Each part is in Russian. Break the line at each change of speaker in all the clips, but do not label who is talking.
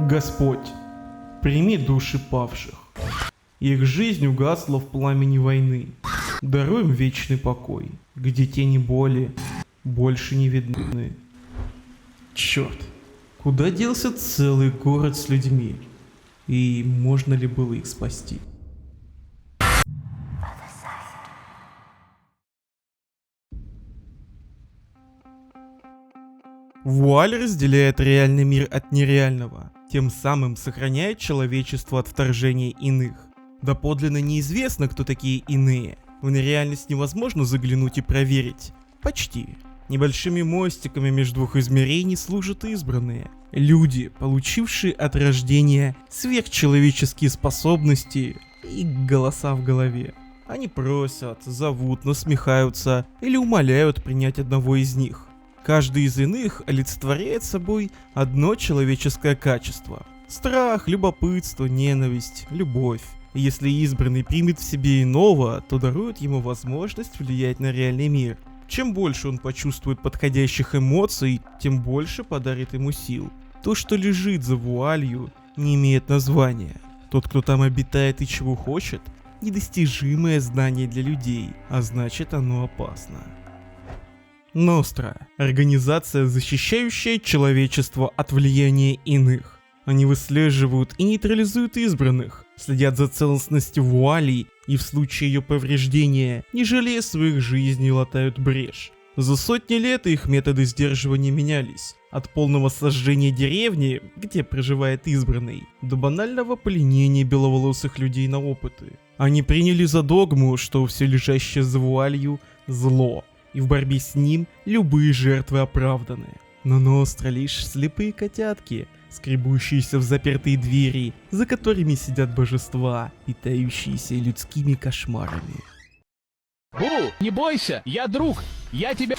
Господь, прими души павших. Их жизнь угасла в пламени войны. Даруй им вечный покой, где тени боли больше не видны. Черт, куда делся целый город с людьми? И можно ли было их спасти? Вуаль разделяет реальный мир от нереального, тем самым сохраняя человечество от вторжения иных. Доподлинно неизвестно, кто такие иные. В нереальность невозможно заглянуть и проверить. Почти. Небольшими мостиками между двух измерений служат избранные. Люди, получившие от рождения сверхчеловеческие способности и голоса в голове. Они просят, зовут, насмехаются или умоляют принять одного из них. Каждый из иных олицетворяет собой одно человеческое качество. Страх, любопытство, ненависть, любовь. И если избранный примет в себе иного, то дарует ему возможность влиять на реальный мир. Чем больше он почувствует подходящих эмоций, тем больше подарит ему сил. То, что лежит за вуалью, не имеет названия. Тот, кто там обитает и чего хочет, недостижимое знание для людей, а значит, оно опасно. Ностра – организация, защищающая человечество от влияния иных. Они выслеживают и нейтрализуют избранных, следят за целостностью вуалей и в случае ее повреждения, не жалея своих жизней, латают брешь. За сотни лет их методы сдерживания менялись. От полного сожжения деревни, где проживает избранный, до банального пленения беловолосых людей на опыты. Они приняли за догму, что все лежащее за вуалью – зло, и в борьбе с ним любые жертвы оправданы. Но Ностра лишь слепые котятки, скребущиеся в запертые двери, за которыми сидят божества, питающиеся людскими кошмарами.
Бу, не бойся, я друг, я тебя...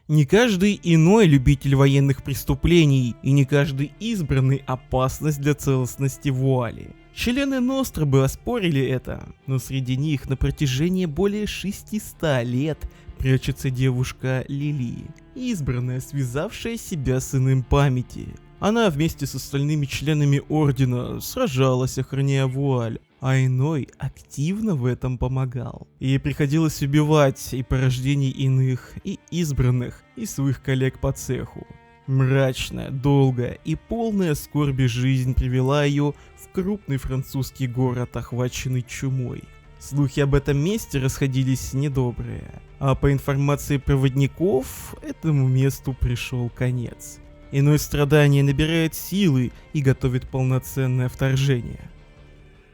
Не каждый иной любитель военных преступлений, и не каждый избранный опасность для целостности вуали. Члены Ностры бы оспорили это, но среди них на протяжении более 600 лет прячется девушка Лили, избранная, связавшая себя с иным памяти. Она вместе с остальными членами Ордена сражалась, охраняя вуаль, а иной активно в этом помогал. Ей приходилось убивать и порождений иных, и избранных, и своих коллег по цеху. Мрачная, долгая и полная скорби жизнь привела ее в крупный французский город, охваченный чумой. Слухи об этом месте расходились недобрые, а по информации проводников, этому месту пришел конец. Иное страдание набирает силы и готовит полноценное вторжение.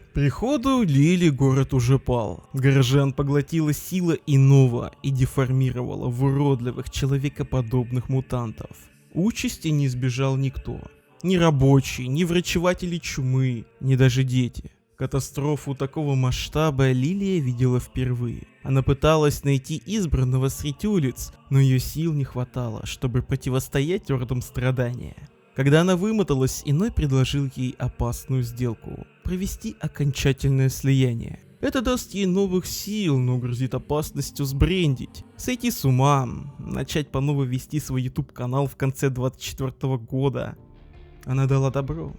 К приходу Лили город уже пал. Горожан поглотила сила иного и деформировала в уродливых человекоподобных мутантов. Участи не избежал никто. Ни рабочие, ни врачеватели чумы, ни даже дети. Катастрофу такого масштаба Лилия видела впервые. Она пыталась найти избранного среди улиц, но ее сил не хватало, чтобы противостоять ордам страдания. Когда она вымоталась, иной предложил ей опасную сделку – провести окончательное слияние. Это даст ей новых сил, но грозит опасностью сбрендить, сойти с ума, начать по новой вести свой YouTube-канал в конце 2024 года. Она дала добро.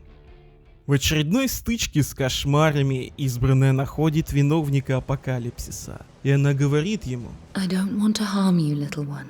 В очередной стычке с кошмарами избранная находит виновника апокалипсиса, и она говорит ему:
I don't want to harm you, little one.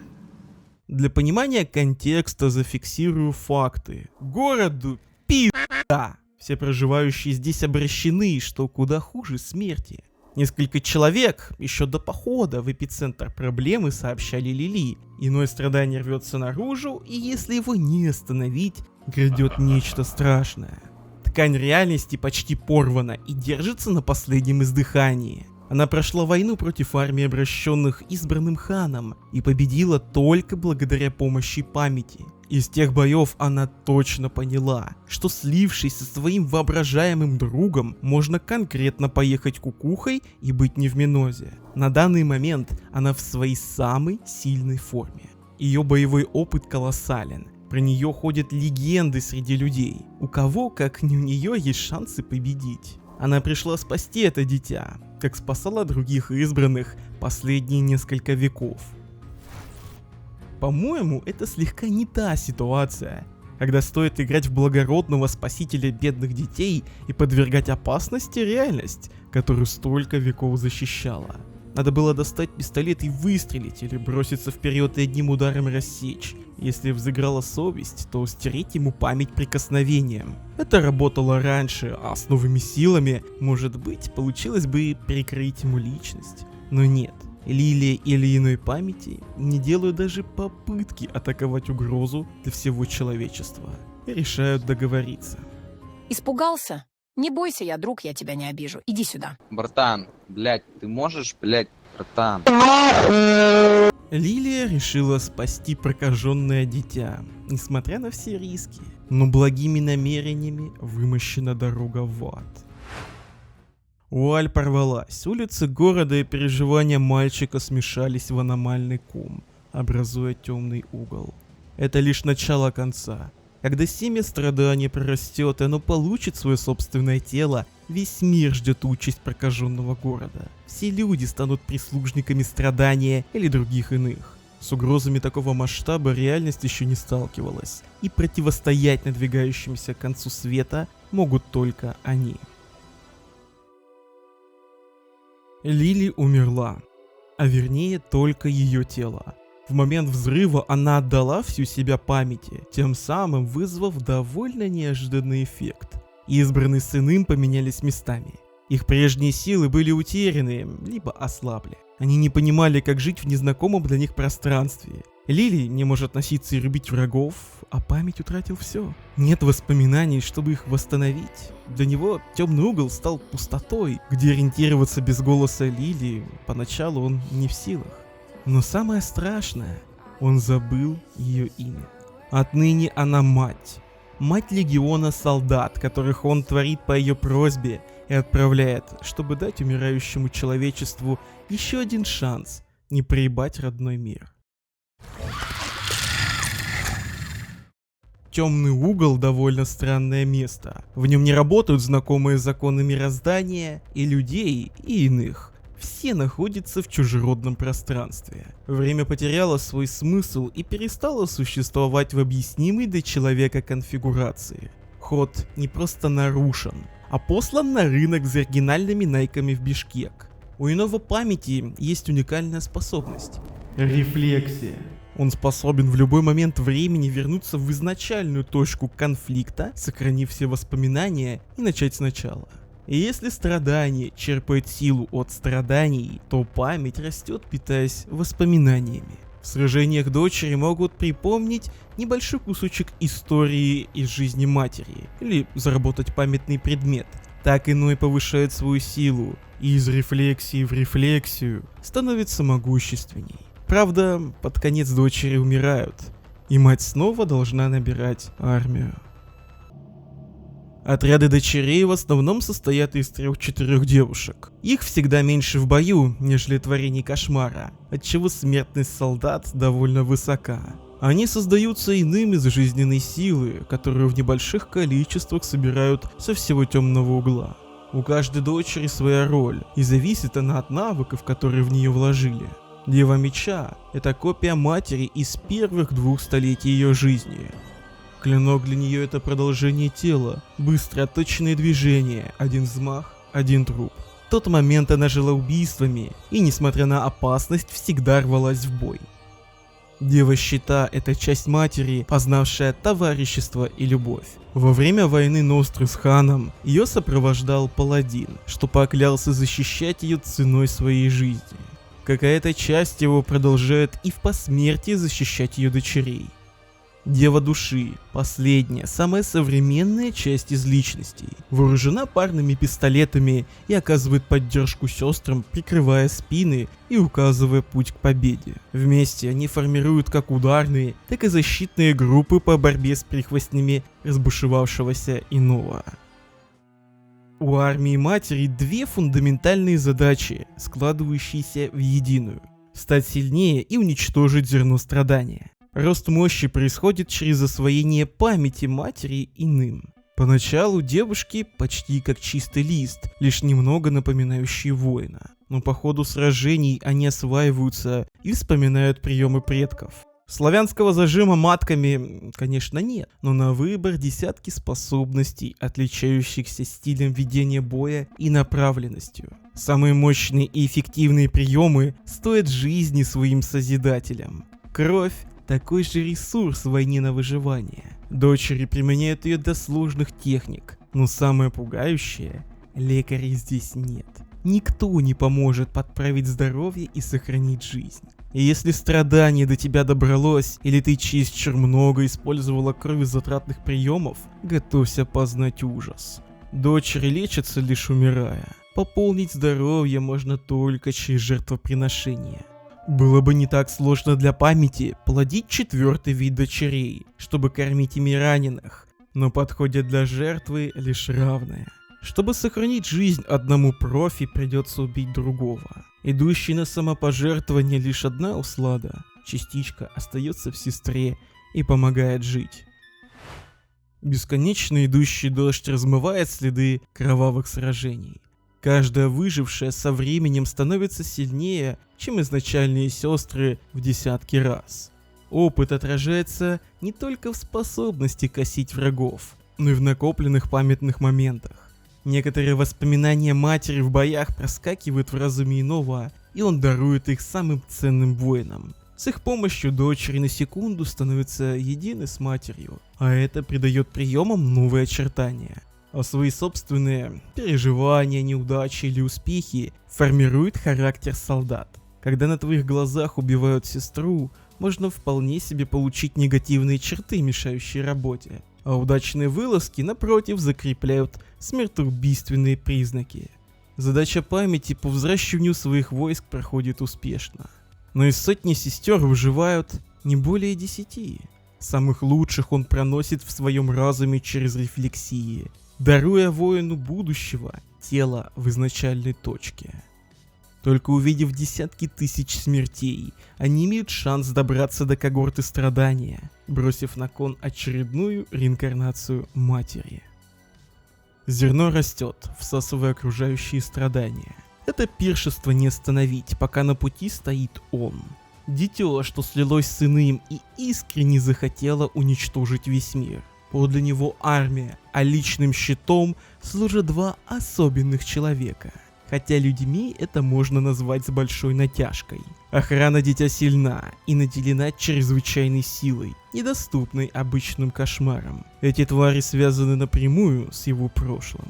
Для понимания контекста зафиксирую факты. Городу пизда! Все проживающие здесь обращены, что куда хуже смерти. Несколько человек еще до похода в эпицентр проблемы сообщали Лили. Иное страдание рвется наружу, и если его не остановить, грядет нечто страшное. Ткань реальности почти порвана и держится на последнем издыхании. Она прошла войну против армии обращенных избранным ханом и победила только благодаря помощи памяти. Из тех боев она точно поняла, что слившись со своим воображаемым другом, можно конкретно поехать кукухой и быть не в минозе. На данный момент она в своей самой сильной форме. Ее боевой опыт колоссален. Про нее ходят легенды среди людей. У кого, как не у нее, есть шансы победить. Она пришла спасти это дитя, как спасала других избранных последние несколько веков. По-моему, это слегка не та ситуация. когда стоит играть в благородного спасителя бедных детей и подвергать опасности реальность, которую столько веков защищала. Надо было достать пистолет и выстрелить, или броситься вперед и одним ударом рассечь. Если взыграла совесть, то стереть ему память прикосновением. Это работало раньше, а с новыми силами, может быть, получилось бы перекрыть ему личность. Но нет, Лилия или иной памяти не делают даже попытки атаковать угрозу для всего человечества. И решают договориться.
Испугался? Не бойся, я друг, я тебя не обижу. Иди сюда.
Братан, блядь, ты можешь, блядь, братан?
Лилия решила спасти прокаженное дитя, несмотря на все риски, но благими намерениями вымощена дорога в ад. Вуаль порвалась, улицы города и переживания мальчика смешались в аномальный ком, образуя темный угол. Это лишь начало конца. Когда семя страдания прорастет и оно получит свое собственное тело, весь мир ждет участь прокаженного города. Все люди станут прислужниками страдания или других иных. С угрозами такого масштаба реальность еще не сталкивалась, и противостоять надвигающемуся концу света могут только они. Лили умерла, а вернее только ее тело. В момент взрыва она отдала всю себя памяти, тем самым вызвав довольно неожиданный эффект. Избранные с иным поменялись местами. Их прежние силы были утеряны, либо ослабли. Они не понимали, как жить в незнакомом для них пространстве. Лили не может носиться и рубить врагов, а память утратил все. Нет воспоминаний, чтобы их восстановить. Для него темный угол стал пустотой, где ориентироваться без голоса Лили поначалу он не в силах. Но самое страшное, он забыл ее имя. Отныне она мать. Мать легиона солдат, которых он творит по ее просьбе и отправляет, чтобы дать умирающему человечеству еще один шанс не проебать родной мир. Темный угол довольно странное место. В нем не работают знакомые законы мироздания и людей, и иных. Все находятся в чужеродном пространстве. Время потеряло свой смысл и перестало существовать в объяснимой для человека конфигурации. Ход не просто нарушен, а послан на рынок за оригинальными найками в Бишкек. У иного памяти есть уникальная способность — рефлексия. Он способен в любой момент времени вернуться в изначальную точку конфликта, сохранив все воспоминания и начать сначала. И если страдание черпает силу от страданий, то память растет, питаясь воспоминаниями. В сражениях дочери могут припомнить небольшой кусочек истории из жизни матери, или заработать памятный предмет. Так иной повышает свою силу, и из рефлексии в рефлексию становится могущественней. Правда, под конец дочери умирают, и мать снова должна набирать армию. Отряды дочерей в основном состоят из 3-4 девушек. Их всегда меньше в бою, нежели творений кошмара, отчего смертность солдат довольно высока. Они создаются иным из жизненной силы, которую в небольших количествах собирают со всего темного угла. У каждой дочери своя роль, и зависит она от навыков, которые в нее вложили. Дева Меча — это копия матери из первых 2 столетий ее жизни. Клинок для нее — это продолжение тела, быстрые отточенные движения, один взмах, один труп. В тот момент она жила убийствами и, несмотря на опасность, всегда рвалась в бой. Дева Щита — это часть матери, познавшая товарищество и любовь. Во время войны Ностры с ханом ее сопровождал паладин, что поклялся защищать ее ценой своей жизни. Какая-то часть его продолжает и в посмертии защищать ее дочерей. Дева Души — последняя, самая современная часть из личностей. Вооружена парными пистолетами и оказывает поддержку сестрам, прикрывая спины и указывая путь к победе. Вместе они формируют как ударные, так и защитные группы по борьбе с прихвостнями разбушевавшегося иного. У армии матери 2 фундаментальные задачи, складывающиеся в единую: стать сильнее и уничтожить зерно страдания. Рост мощи происходит через освоение памяти матери иным. Поначалу девушки почти как чистый лист, лишь немного напоминающий воина. Но по ходу сражений они осваиваются и вспоминают приемы предков. Славянского зажима матками, конечно, нет, но на выбор десятки способностей, отличающихся стилем ведения боя и направленностью. Самые мощные и эффективные приемы стоят жизни своим созидателям. Кровь – такой же ресурс в войне на выживание. Дочери применяют ее до сложных техник, но самое пугающее – лекарей здесь нет. Никто не поможет подправить здоровье и сохранить жизнь. И если страдание до тебя добралось, или ты чересчур много использовала кровезатратных приемов, готовься познать ужас. Дочери лечатся лишь умирая. Пополнить здоровье можно только через жертвоприношение. Было бы не так сложно для памяти плодить 4-й вид дочерей, чтобы кормить ими раненых, но подходит для жертвы лишь равное. Чтобы сохранить жизнь одному профи, придется убить другого. Идущий на самопожертвование лишь одна услада. Частичка остается в сестре и помогает жить. Бесконечно идущий дождь размывает следы кровавых сражений. Каждая выжившая со временем становится сильнее, чем изначальные сестры в десятки раз. Опыт отражается не только в способности косить врагов, но и в накопленных памятных моментах. Некоторые воспоминания матери в боях проскакивают в разуме иного, и он дарует их самым ценным воинам. С их помощью дочери на секунду становятся едины с матерью, а это придает приемам новые очертания. А свои собственные переживания, неудачи или успехи формируют характер солдат. Когда на твоих глазах убивают сестру, можно вполне себе получить негативные черты, мешающие работе. А удачные вылазки, напротив, закрепляют смертоубийственные признаки. Задача памяти по взращиванию своих войск проходит успешно. Но из сотни сестер выживают не более 10. Самых лучших он проносит в своем разуме через рефлексии, даруя воину будущего тело в изначальной точке. Только увидев десятки тысяч смертей, они имеют шанс добраться до когорты страдания, бросив на кон очередную реинкарнацию матери. Зерно растет, всасывая окружающие страдания. Это пиршество не остановить, пока на пути стоит он. Дитё, что слилось с иным и искренне захотело уничтожить весь мир. Подле него армия, а личным щитом служат 2 особенных человека. Хотя людьми это можно назвать с большой натяжкой. Охрана дитя сильна и наделена чрезвычайной силой, недоступной обычным кошмарам. Эти твари связаны напрямую с его прошлым.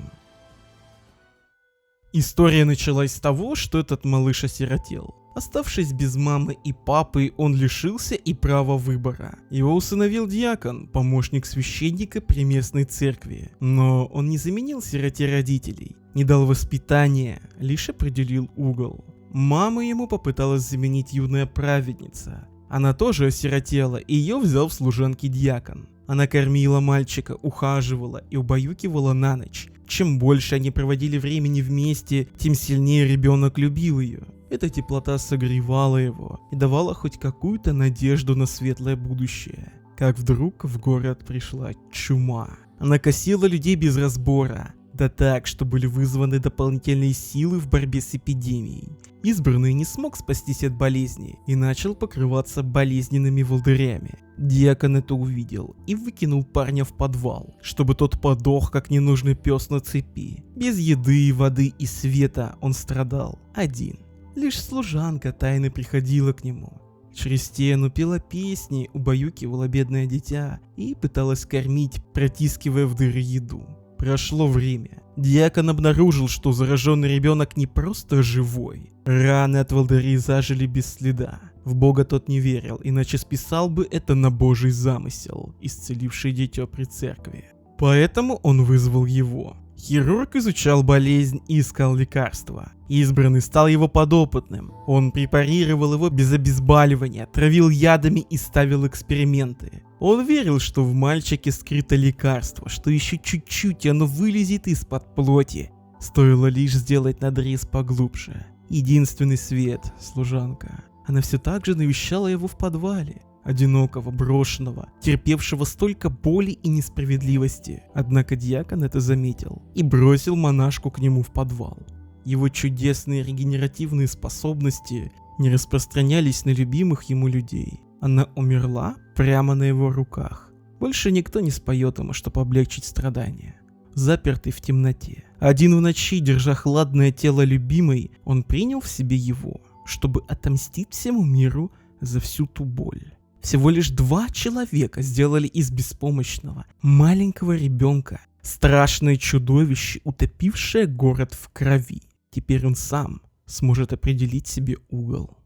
История началась с того, что этот малыш осиротел. Оставшись без мамы и папы, он лишился и права выбора. Его усыновил диакон, помощник священника при местной церкви. Но он не заменил сироте родителей, не дал воспитания, лишь определил угол. Мама ему попыталась заменить юная праведница. Она тоже осиротела, и ее взял в служанки диакон. Она кормила мальчика, ухаживала и убаюкивала на ночь. Чем больше они проводили времени вместе, тем сильнее ребенок любил ее. Эта теплота согревала его и давала хоть какую-то надежду на светлое будущее. Как вдруг в город пришла чума. Она косила людей без разбора. Да так, что были вызваны дополнительные силы в борьбе с эпидемией. Избранный не смог спастись от болезни и начал покрываться болезненными волдырями. Диакон это увидел и выкинул парня в подвал, чтобы тот подох, как ненужный пес на цепи. Без еды, воды и света он страдал один. Лишь служанка тайно приходила к нему. Через стену пела песни, убаюкивала бедное дитя и пыталась кормить, протискивая в дыры еду. Прошло время. Диакон обнаружил, что зараженный ребенок не просто живой. Раны от волдырей зажили без следа. В Бога тот не верил, иначе списал бы это на Божий замысел, исцеливший дитё при церкви. Поэтому он вызвал его. Хирург изучал болезнь и искал лекарства. Избранный стал его подопытным. Он препарировал его без обезболивания, травил ядами и ставил эксперименты. Он верил, что в мальчике скрыто лекарство, что еще чуть-чуть и оно вылезет из-под плоти. Стоило лишь сделать надрез поглубже. Единственный свет, служанка. Она все так же навещала его в подвале. Одинокого, брошенного, терпевшего столько боли и несправедливости. Однако диакон это заметил и бросил монашку к нему в подвал. Его чудесные регенеративные способности не распространялись на любимых ему людей. Она умерла прямо на его руках. Больше никто не споет ему, чтобы облегчить страдания. Запертый в темноте, один в ночи, держа хладное тело любимой, он принял в себе его, чтобы отомстить всему миру за всю ту боль. Всего лишь 2 человека сделали из беспомощного, маленького ребенка страшное чудовище, утопившее город в крови. Теперь он сам сможет определить себе угол.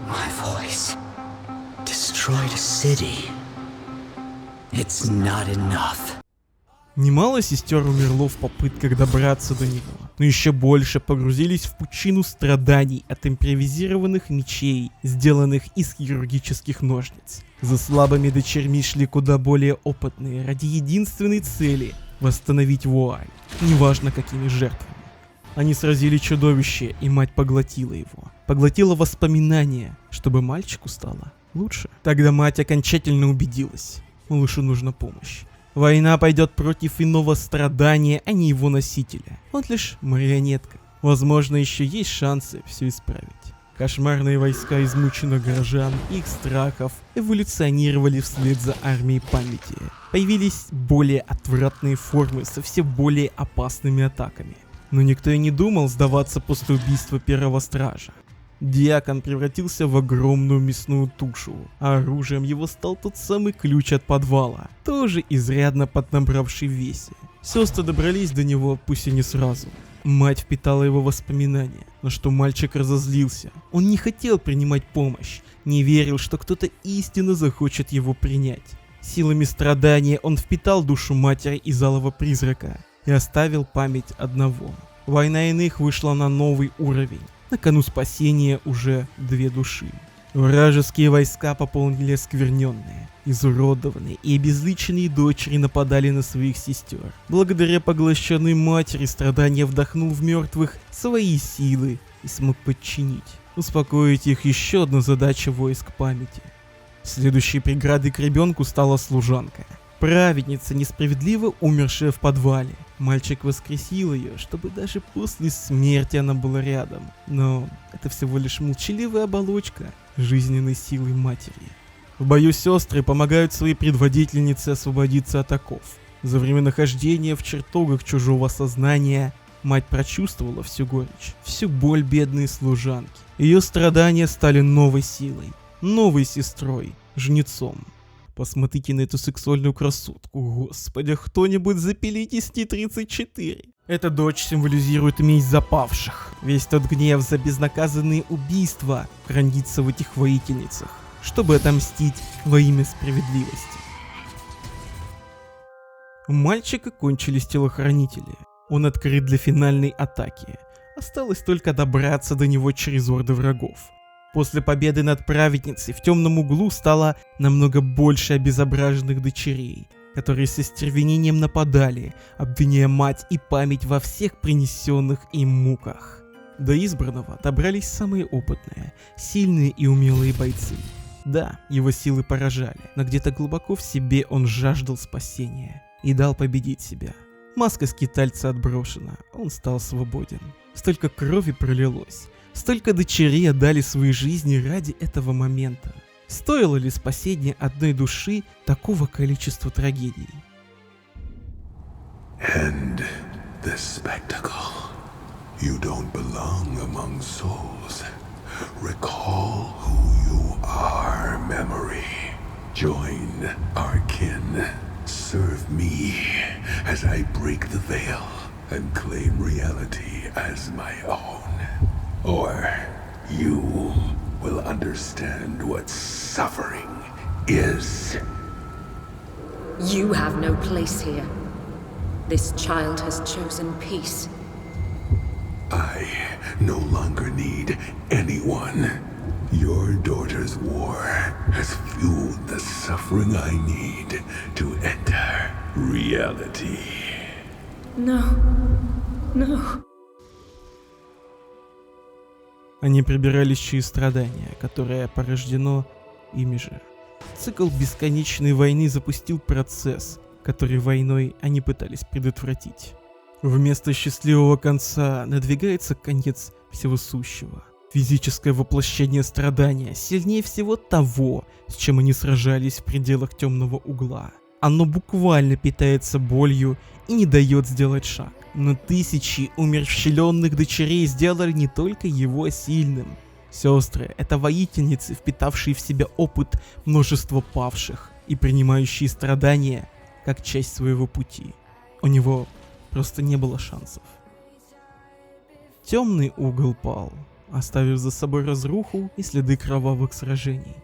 My voice destroyed a city. It's not enough.
Немало сестер умерло в попытках добраться до него, но еще больше погрузились в пучину страданий от импровизированных мечей, сделанных из хирургических ножниц. За слабыми дочерьми шли куда более опытные, ради единственной цели — восстановить вуаль, неважно какими жертвами. Они сразили чудовище, и мать поглотила его. Поглотила воспоминания, чтобы мальчику стало лучше. Тогда мать окончательно убедилась: малышу нужна помощь. Война пойдет против иного страдания, а не его носителя. Он лишь марионетка. Возможно, еще есть шансы все исправить. Кошмарные войска измученных горожан и их страхов эволюционировали вслед за армией памяти. Появились более отвратные формы со все более опасными атаками. Но никто и не думал сдаваться после убийства первого стража. Диакон превратился в огромную мясную тушу, а оружием его стал тот самый ключ от подвала, тоже изрядно поднабравший в весе. Сестры добрались до него, пусть и не сразу. Мать впитала его воспоминания, на что мальчик разозлился. Он не хотел принимать помощь, не верил, что кто-то истинно захочет его принять. Силами страдания он впитал душу матери из алого призрака и оставил память одного. Война иных вышла на новый уровень. На кону спасения уже 2 души. Вражеские войска пополнили оскверненные, изуродованные и обезличенные дочери нападали на своих сестер. Благодаря поглощенной матери страдания вдохнул в мертвых свои силы и смог подчинить. Успокоить их — еще одна задача войск памяти. Следующей преградой к ребенку стала служанка. Праведница, несправедливо умершая в подвале. Мальчик воскресил ее, чтобы даже после смерти она была рядом. Но это всего лишь молчаливая оболочка жизненной силы матери. В бою сестры помогают своей предводительнице освободиться от оков. За время нахождения в чертогах чужого сознания мать прочувствовала всю горечь, всю боль бедной служанки. Ее страдания стали новой силой, новой сестрой, жнецом. Посмотрите на эту сексуальную красотку, господи, кто-нибудь запилите с Ти-34. Эта дочь символизирует месть запавших. Весь тот гнев за безнаказанные убийства хранится в этих воительницах, чтобы отомстить во имя справедливости. У мальчика кончились телохранители. Он открыт для финальной атаки. Осталось только добраться до него через орды врагов. После победы над праведницей в темном углу стало намного больше обезображенных дочерей, которые со стервенением нападали, обвиняя мать и память во всех принесенных им муках. До избранного добрались самые опытные, сильные и умелые бойцы. Да, его силы поражали, но где-то глубоко в себе он жаждал спасения и дал победить себя. Маска скитальца отброшена, он стал свободен. Столько крови пролилось. Столько дочерей отдали свои жизни ради этого момента. Стоило ли спасение одной души такого количества трагедий?
End this spectacle. You don't belong among souls. Recall who you are, memory. Join our kin. Serve me as I break the veil and claim reality as my own. Or you will understand what suffering is.
You have no place here. This child has chosen peace.
I no longer need anyone. Your daughter's war has fueled the suffering I need to enter reality.
No. No.
Они прибирались через страдания, которое порождено ими же. Цикл бесконечной войны запустил процесс, который войной они пытались предотвратить. Вместо счастливого конца надвигается конец всего сущего. Физическое воплощение страдания сильнее всего того, с чем они сражались в пределах темного угла. Оно буквально питается болью и не дает сделать шаг. Но тысячи умерщвленных дочерей сделали не только его сильным. Сестры — это воительницы, впитавшие в себя опыт множества павших и принимающие страдания как часть своего пути. У него просто не было шансов. Темный угол пал, оставив за собой разруху и следы кровавых сражений.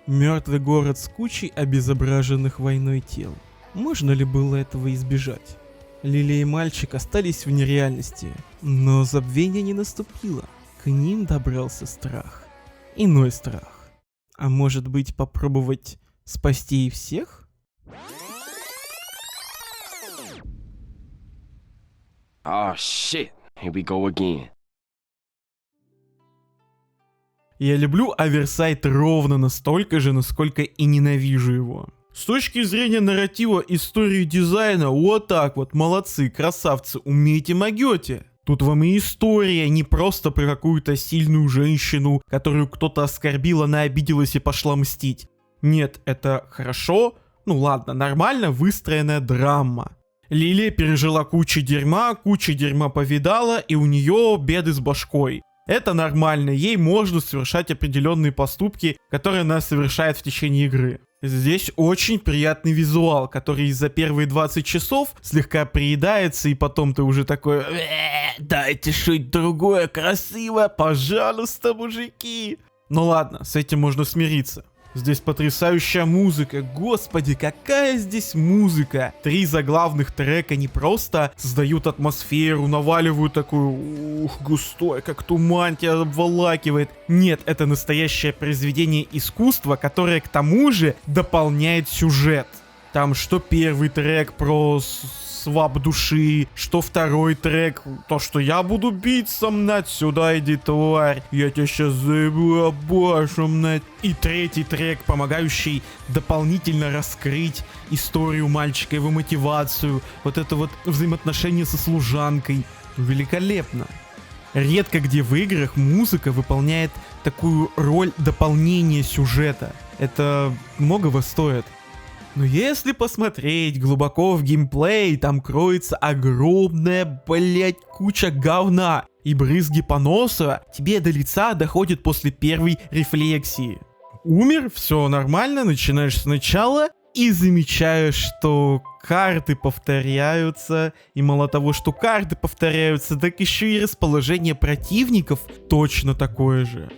Мертвый город с кучей обезображенных войной тел. Можно ли было этого избежать? Лилия и мальчик остались в нереальности, но забвение не наступило. К ним добрался страх. Иной страх. А может быть, попробовать спасти и всех?
Oh shit, here we go again.
Я люблю Оверсайд ровно настолько же, насколько и ненавижу его. С точки зрения нарратива, истории, дизайна, вот так вот, молодцы, красавцы, умеете, могете. Тут вам и история, не просто про какую-то сильную женщину, которую кто-то оскорбил, она обиделась и пошла мстить. Нет, это хорошо, ну ладно, нормально выстроенная драма. Лилия пережила кучу дерьма повидала, и у нее беды с башкой. Это нормально, ей можно совершать определенные поступки, которые она совершает в течение игры. Здесь очень приятный визуал, который за первые 20 часов слегка приедается, и потом ты уже такой: дайте что-нибудь другое, красивое, пожалуйста, мужики. Ну ладно, с этим можно смириться. Здесь потрясающая музыка, господи, какая здесь музыка. 3 заглавных трека не просто создают атмосферу, наваливают такую, густой, как туман тебя обволакивает. Нет, это настоящее произведение искусства, которое к тому же дополняет сюжет. Там что первый трек про свап души, что второй трек, то, что я буду биться, мнать, сюда иди, тварь, я тебя сейчас заебу, обашу, мнать. И третий трек, помогающий дополнительно раскрыть историю мальчика, его мотивацию, вот это вот взаимоотношения со служанкой. Великолепно. Редко где в играх музыка выполняет такую роль дополнения сюжета. Это многого стоит. Но если посмотреть глубоко в геймплей, там кроется огромная, куча говна. И брызги поноса тебе до лица доходят после первой рефлексии. Умер, все нормально, начинаешь сначала и замечаешь, что карты повторяются. И мало того, что карты повторяются, так еще и расположение противников точно такое же.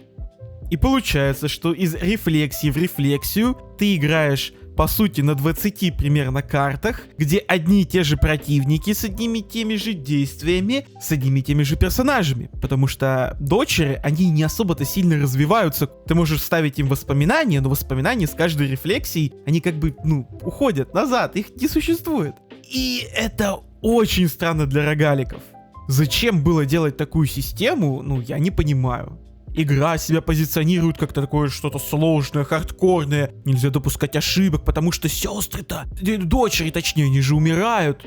И получается, что из рефлексии в рефлексию ты играешь, по сути, на 20 примерно картах, где одни и те же противники с одними и теми же действиями, с одними и теми же персонажами. Потому что дочери, они не особо-то сильно развиваются. Ты можешь ставить им воспоминания, но воспоминания с каждой рефлексией, они как бы, уходят назад, их не существует. И это очень странно для рогаликов. Зачем было делать такую систему, я не понимаю. Игра себя позиционирует как такое что-то сложное, хардкорное. Нельзя допускать ошибок, потому что сестры-то, дочери точнее, они же умирают.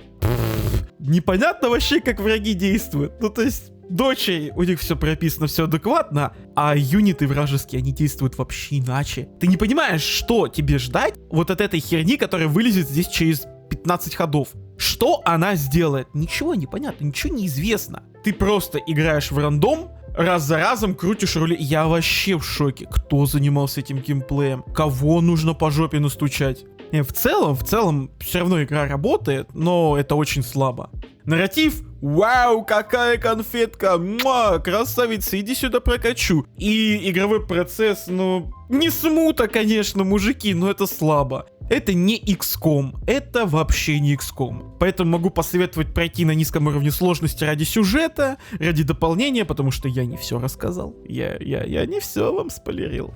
Непонятно вообще, как враги действуют. То есть, дочери, у них все прописано, все адекватно, а юниты вражеские, они действуют вообще иначе. Ты не понимаешь, что тебе ждать вот от этой херни, которая вылезет здесь через 15 ходов. Что она сделает? Ничего не понятно, ничего не известно. Ты просто играешь в рандом, раз за разом крутишь рули. Я вообще в шоке. Кто занимался этим геймплеем? Кого нужно по жопе настучать? В целом, все равно игра работает, но это очень слабо. Нарратив? Вау, какая конфетка! Муа, красавица, иди сюда прокачу. И игровой процесс, не смута, конечно, мужики, но это слабо. Это не XCOM, это вообще не XCOM. Поэтому могу посоветовать пройти на низком уровне сложности ради сюжета, ради дополнения, потому что я не все рассказал. Я не все вам спойлерил.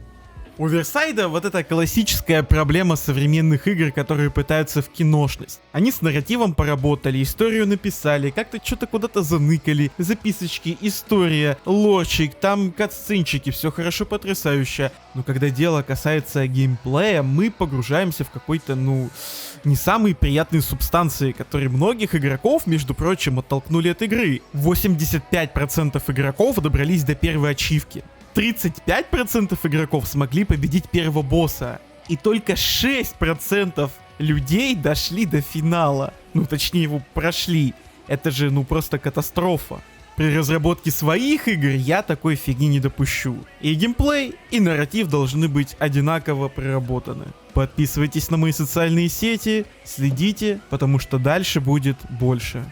У Оверсайда вот эта классическая проблема современных игр, которые пытаются в киношность. Они с нарративом поработали, историю написали, как-то что-то куда-то заныкали, записочки, история, лорчик, там катсценчики, все хорошо, потрясающе. Но когда дело касается геймплея, мы погружаемся в какой-то, не самые приятные субстанции, которые многих игроков, между прочим, оттолкнули от игры. 85% игроков добрались до первой ачивки. 35% игроков смогли победить первого босса. И только 6% людей дошли до финала. Ну, точнее, его прошли. Это же, ну, просто катастрофа. При разработке своих игр я такой фигни не допущу. И геймплей, и нарратив должны быть одинаково проработаны. Подписывайтесь на мои социальные сети, следите, потому что дальше будет больше.